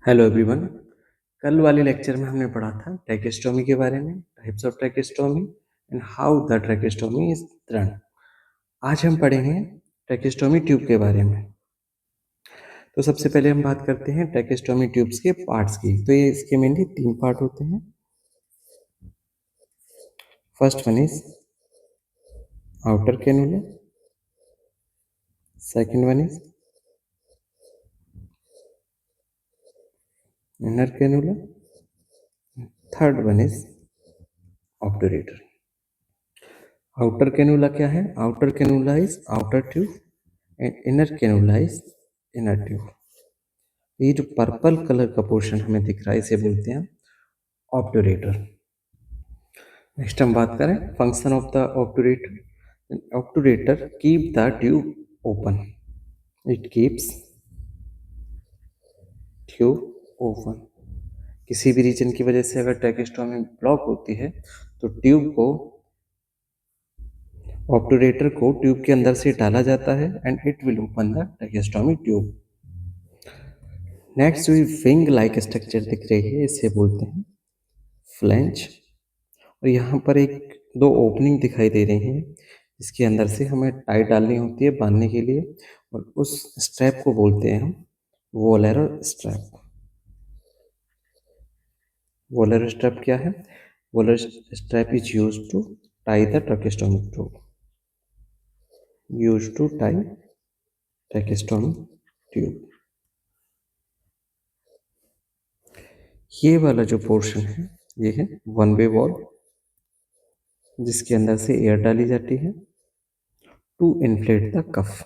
Hello everyone. कल वाले lecture में हमने पढ़ा था ट्रैकेस्टोमी के बारे में, types of tracheostomy and how the tracheostomy is done. आज हम पढ़ेंगे ट्रैकेस्टोमी ट्यूब के बारे में। तो सबसे पहले हम बात करते हैं ट्रैकेस्टोमी ट्यूब्स के पार्ट्स की। तो ये इसके मेनली 3 पार्ट होते हैं। First one is outer cannula, second one is inner cannula, third one is obturator. Outer cannula क्या है? Outer cannula is outer tube and inner cannula is inner tube. ये जो पर्पल कलर का portion हमें दिख रहा है इसे बोलते हैं ऑब्टूरेटर। नेक्स्ट हम बात करें function of the obturator. Obturator keep the tube open, it keeps tube open. किसी भी रीजन की वजह से अगर ट्रैकेस्टोमी ब्लॉक होती है तो ट्यूब को ऑब्टूरेटर को ट्यूब के अंदर से डाला जाता है and it will open the tracheostomy tube. Next जो विंग लाइक स्ट्रक्चर दिख रही है इसे बोलते हैं फ्लैंज। और यहाँ पर एक दो ओपनिंग दिखाई दे रही हैं जिसके अंदर से हमें टाई डालनी होती है बांधने के लिए, और उस स्ट्रैप को बोलते हैं हम वोलेरो स्ट्रैप। वोलेरो स्ट्रैप क्या है? वोलेरो strap is use to tie the tracheostomic tube, use to tie tracheostomic tube. ये वाला जो पोर्शन है ये है वन वे वॉल्व, जिसके अंदर से एयर डाली जाती है to inflate the cuff.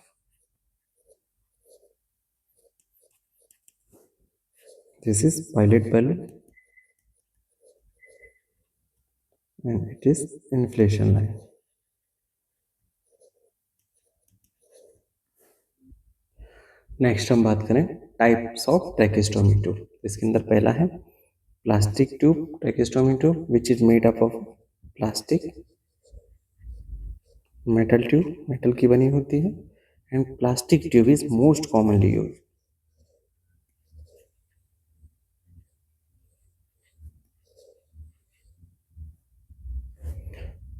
This is pilot balloon and it is inflation line. Next हम बात करें टाइप्स ऑफ ट्रैकेस्टोमी ट्यूब। इसके अंदर पहला है plastic tube tracheostomy tube which is made up of plastic. Metal tube metal की बनी होती है and plastic tube is most commonly use.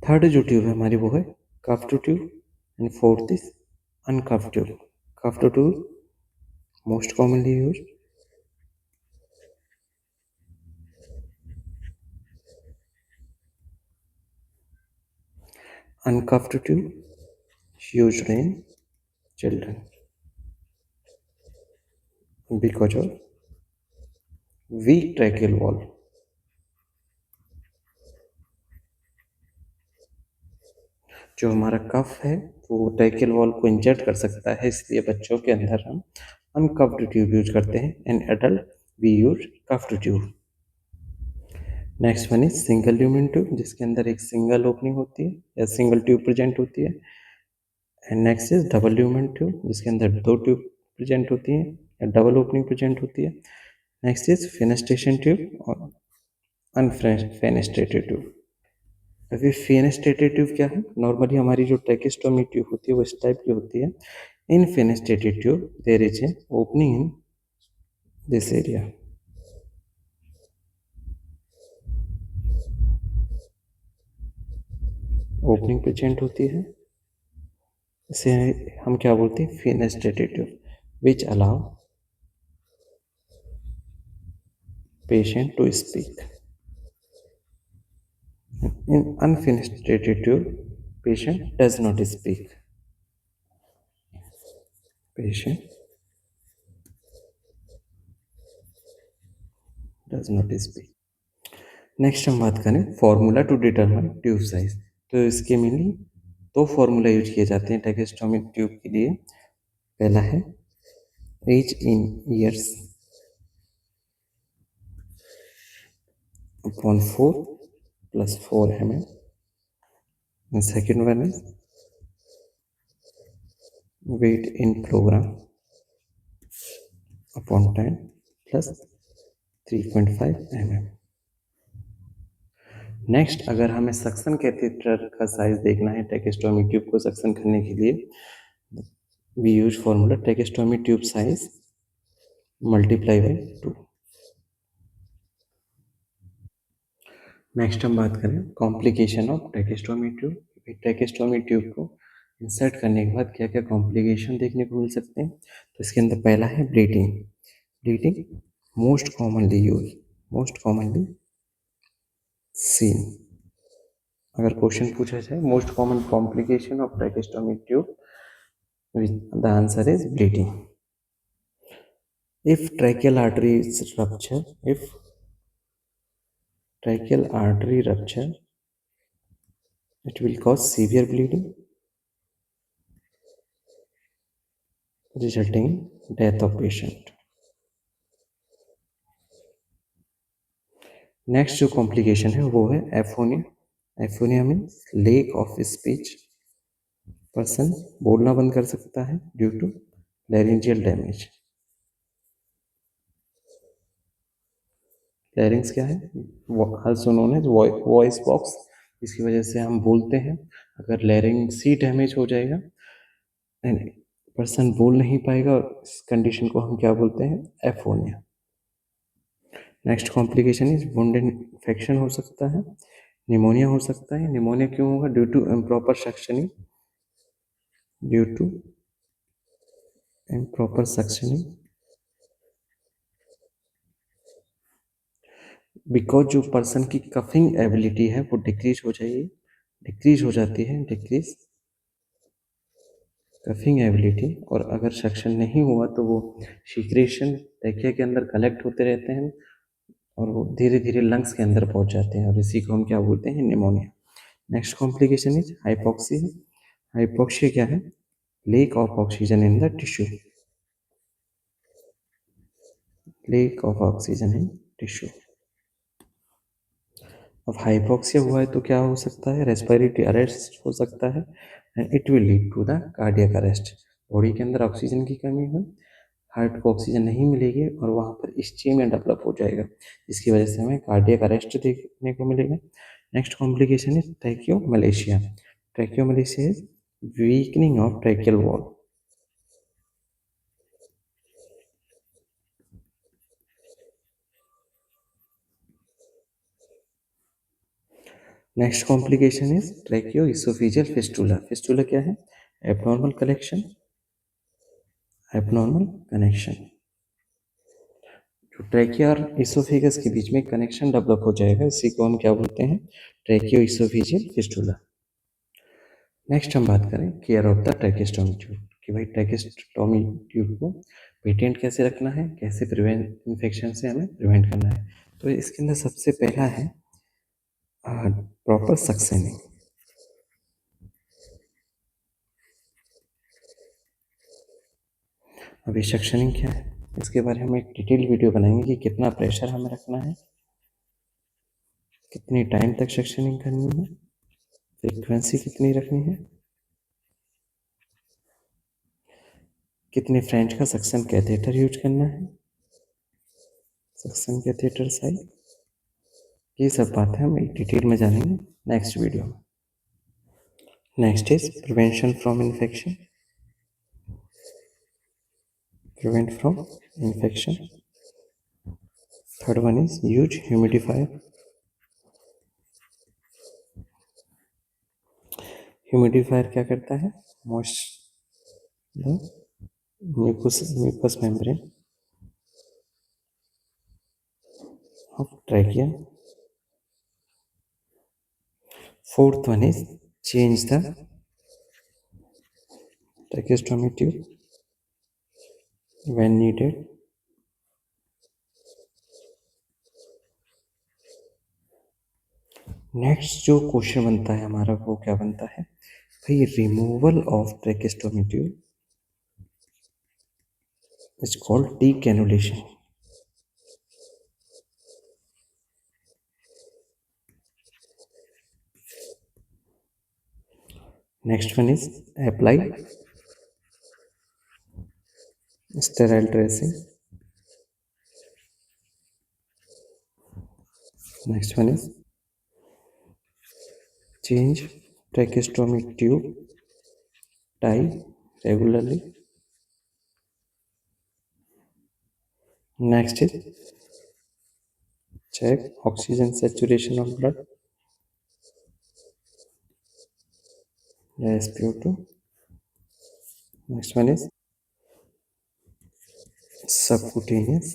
Third जो ट्यूब है हमारी वो है cuffed tube and fourth is uncuffed tube. Cuffed tube most commonly use. Uncuffed tube used in children because of weak tracheal wall. जो हमारा कफ है वो ट्रैकेल wall को इंजर्ट कर सकता है, इसलिए बच्चों के अंदर हम अनकफ्ड ट्यूब यूज करते हैं and adult we use cuffed tube. Next one is single lumen tube, जिसके अंदर एक सिंगल ओपनिंग होती है या सिंगल ट्यूब प्रेजेंट होती है। And next is double lumen tube, जिसके अंदर दो ट्यूब प्रेजेंट होती है या डबल ओपनिंग प्रेजेंट होती है। नेक्स्ट इज फेनेस्ट्रेशन ट्यूब और अनफेनेस्ट्रेटेड ट्यूब। अभी फेनेस्ट्रेटेड ट्यूब क्या है? नॉर्मली हमारी जो ट्रैकेस्टोमी ट्यूब होती है वो इस टाइप की होती है। In fenestrated tube there is a opening in this area. Opening present होती है, इसे हम क्या बोलते हैं? Fenestrated tube which allow patient to speak. In unfenestrated tube, patient does not speak. Patient does not speak. Next हम बात करें formula to determine tube size. तो इसके मेनली दो फॉर्मूला यूज किए जाते हैं ट्रैकेस्टोमी ट्यूब के लिए। पहला है as in years upon 4 + 4 mm, and second one is weight in kilogram upon 10 + 3.5 mm। Next अगर हमें सक्शन कैथेटर का साइज देखना है ट्रैकेस्टोमी ट्यूब को सक्शन करने के लिए, we use formula tracheostomy tube size × 2। Next हम बात करें complication of tracheostomy tube. Tracheostomy tube को इंसर्ट करने के बाद क्या क्या कॉम्प्लिकेशन देखने को मिल सकते हैं, तो इसके अंदर पहला है bleeding. Bleeding most commonly seen. अगर क्वेश्चन पूछा जाए most common complication of tracheostomy tube, the answer is bleeding. if tracheal artery is rupture if tracheal artery rupture, it will cause severe bleeding resulting in death of patient. Next जो complication है वो है aphonia. Aphonia means lack of speech. Person बोलना बंद कर सकता है due to laryngeal damage. Larynx क्या है? Also known as voice box, इसकी वजह से हम बोलते हैं। अगर लैरिंग्स ही डैमेज हो जाएगा एंड पर्सन बोल नहीं पाएगा, इस कंडीशन को हम क्या बोलते हैं? Aphonia. Next complication is wound infection हो सकता है, निमोनिया हो सकता है। निमोनिया क्यों होगा? Due to improper suctioning, due to improper suctioning, because जो पर्सन की कफिंग एबिलिटी है वो डिक्रीज हो जाती है डिक्रीज कफिंग एबिलिटी। और अगर सक्शन नहीं हुआ तो वो सीक्रेशन ट्रैकिया के अंदर कलेक्ट होते रहते हैं और वो धीरे धीरे लंग्स के अंदर पहुंच जाते हैं, और इसी को हम क्या बोलते हैं? Pneumonia. Next complication is hypoxia. Hypoxia क्या है? Lack of oxygen in the tissue, lack of oxygen in tissue. अब हाइपोक्सिया हुआ है तो क्या हो सकता है? रेस्पिरेटरी अरेस्ट हो सकता है and it will lead to the cardiac arrest. Body के अंदर ऑक्सीजन की कमी हुई, हार्ट को ऑक्सीजन नहीं मिलेगी और वहाँ पर इस्चीमिया डेवलप हो जाएगा, जिसकी वजह से हमें कार्डियक अरेस्ट देखने को मिलेगा। Next complication is tracheomalacia. Tracheomalacia is weakening of tracheal wall. Next complication is tracheoesophageal fistula. Fistula क्या है? Abnormal connection, abnormal connection. जो ट्रैकिया और इसोफेगस के बीच में कनेक्शन डेवलप हो जाएगा, इसी को हम क्या बोलते हैं? ट्रैकियोइसोफेजियल फिस्टुला। नेक्स्ट हम बात करें care of the tracheostomy tube, कि भाई ट्रैकेस्टोमी ट्यूब को पेटेंट कैसे रखना है, कैसे प्रिवेंट इन्फेक्शन से हमें प्रिवेंट करना है। तो इसके अंदर सबसे पहला है प्रॉपर सक्सेनिंग। अभी सक्सेनिंग क्या है इसके बारे में हम एक डिटेल वीडियो बनाएंगे कि कितना प्रेशर हमें रखना है, कितनी टाइम तक सक्सेनिंग करनी है, फ्रीक्वेंसी कितनी रखनी है, कितने फ्रेंच का सक्शन कैथेटर यूज करना है, सक्शन कैथेटर साइज, ये सब बातें हम एक डिटेल में जानेंगे नेक्स्ट वीडियो में। Next is prevention from infection, prevent from infection. Third one is use humidifier. Humidifier क्या करता है? moist the mucous membrane of trachea. Fourth one is change the tracheostomy tube when needed. Next जो question बनता है हमारा वो क्या बनता है भाई? Removal of tracheostomy tube is called decannulation. Next one is apply sterile dressing. Next one is change tracheostomy tube tie regularly. Next is check oxygen saturation of blood, SpO2. Next one is subcutaneous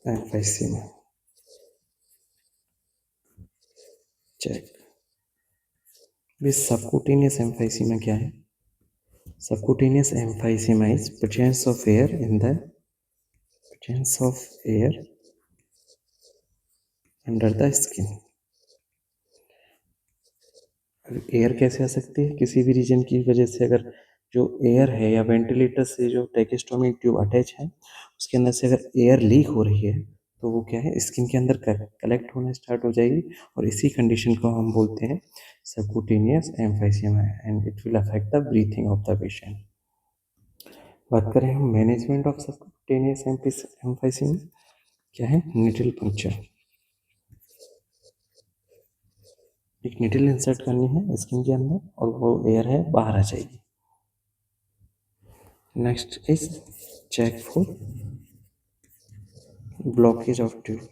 emphysema, check. This subcutaneous emphysema क्या है? Subcutaneous emphysema is presence of air under the skin. Air कैसे आ सकती है? किसी भी reason की वजह से अगर जो एयर है या वेंटिलेटर से जो ट्रैकेस्टोमी ट्यूब अटैच है उसके अंदर से अगर एयर लीक हो रही है तो वो क्या है, स्किन के अंदर कलेक्ट होना स्टार्ट हो जाएगी और इसी कंडीशन को हम बोलते हैं subcutaneous emphysema and it will affect the breathing of the patient. बात करें हम मैनेजमेंट ऑफ सबक्यूटेनियस एम्फाइसीमा, क्या है? Needle puncture. एक निडल इंसर्ट करनी है स्किन के अंदर और वो एयर है बाहर आ जाएगी। Next is check for blockage of tube.